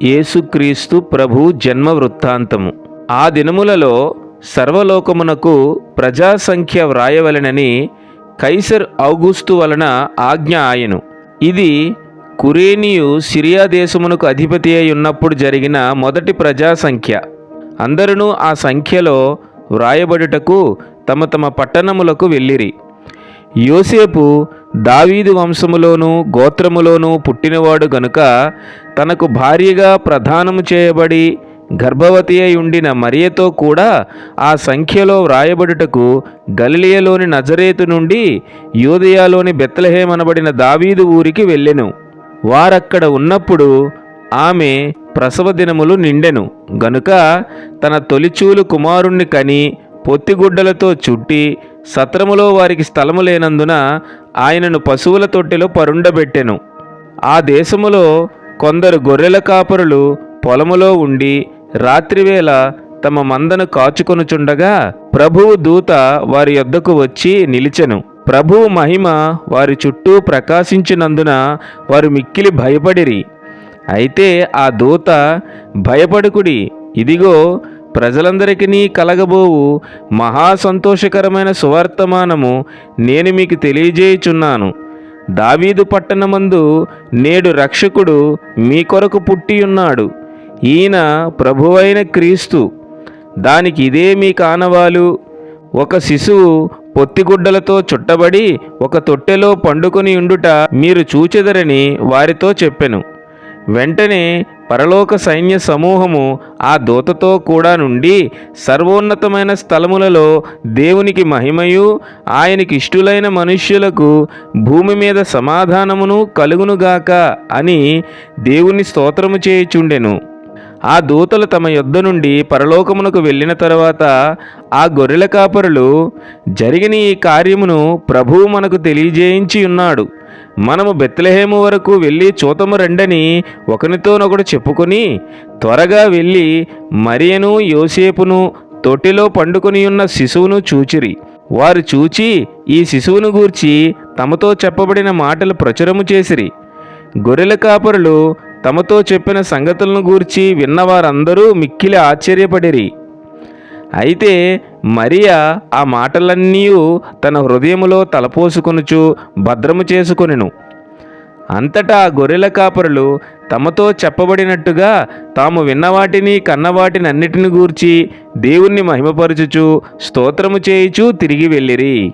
యేసుక్రీస్తు ప్రభు జన్మ వృత్తాంతము. ఆ దినములలో సర్వలోకమునకు ప్రజాసంఖ్య వ్రాయవలెనని కైసర్ ఔగుస్తు వలన ఆజ్ఞ ఆయను. ఇది కురేనియు సిరియా దేశమునకు అధిపతి అయి ఉన్నప్పుడు జరిగిన మొదటి ప్రజాసంఖ్య. అందరూ ఆ సంఖ్యలో వ్రాయబడుటకు తమ తమ పట్టణములకు వెళ్ళిరి. యోసేపు దావీదు వంశములోను గోత్రములోను పుట్టినవాడు గనుక తనకు భార్యగా ప్రదానము చేయబడి గర్భవతి అయి ఉండిన మరియతో కూడా ఆ సంఖ్యలో వ్రాయబడుటకు గలిలయలోని నజరేతు నుండి యూదయలోని బెత్లెహేము అనబడిన దావీదు ఊరికి వెళ్ళెను. వారక్కడ ఉన్నప్పుడు ఆమె ప్రసవ దినములు నిండెను గనుక తన తొలిచూలు కుమారుణ్ణి కని పొత్తిగుడ్డలతో చుట్టి సత్రములో వారికి స్థలము లేనందున ఆయనను పశువుల తొట్టెలో పరుండబెట్టెను. ఆ దేశములో కొందరు గొర్రెల కాపరులు పొలములో ఉండి రాత్రివేళ తమ మందను కాచుకొనుచుండగా ప్రభువు దూత వారి యొద్దకు వచ్చి నిలిచెను. ప్రభువు మహిమ వారి చుట్టూ ప్రకాశించినందున వారు మిక్కిలి భయపడిరి. అయితే ఆ దూత, భయపడుకుడి, ఇదిగో ప్రజలందరికీ కలగబోవు మహా సంతోషకరమైన సువర్తమానము నేను మీకు తెలియజేయుచున్నాను. దావీదు పట్టణమందు నేడు రక్షకుడు మీ కొరకు పుట్టియున్నాడు. ఈయన ప్రభువైన క్రీస్తు. దానికి ఇదే మీ కానవాలు. ఒక శిశువు పొత్తిగుడ్డలతో చుట్టబడి ఒక తొట్టెలో పండుకొని ఉండుట మీరు చూచెదరని వారితో చెప్పెను. వెంటనే పరలోక సైన్య సమూహము ఆ దూతతో కూడా నుండి సర్వోన్నతమైన స్థలములలో దేవునికి మహిమయు ఆయనకి ఇష్టులైన మనుష్యులకు భూమి మీద సమాధానమును కలుగునుగాక అని దేవుని స్తోత్రము చేయుచుండెను. ఆ దూతలు తమ యొద్ద నుండి పరలోకమునకు వెళ్ళిన తరువాత ఆ గొర్రెల కాపరులు, జరిగిన ఈ కార్యమును ప్రభువు మనకు తెలియజేయించి ఉన్నాడు. మనము బెత్లెహేము వరకు వెళ్ళి చూతము రండని ఒకనితోనొకడు చెప్పుకొని త్వరగా వెళ్ళి మరియను యోసేపును తొట్టిలో పండుకొని ఉన్న శిశువును చూచిరి. వారు చూచి ఈ శిశువును గూర్చి తమతో చెప్పబడిన మాటలు ప్రచురము చేసిరి. గొర్రెల కాపరులు తమతో చెప్పిన సంగతులను గూర్చి విన్నవారందరూ మిక్కిలి ఆశ్చర్యపడిరి. అయితే మరియా ఆ మాటలన్నీ తన హృదయములో తలపోసుకొనుచు భద్రము చేసుకొనెను. అంతటా ఆ గొర్రెల కాపరులు తమతో చెప్పబడినట్టుగా తాము విన్నవాటిని కన్నవాటిని అన్నిటిని గూర్చి దేవుణ్ణి మహిమపరచుచు స్తోత్రము చేయుచు తిరిగి వెళ్ళిరి.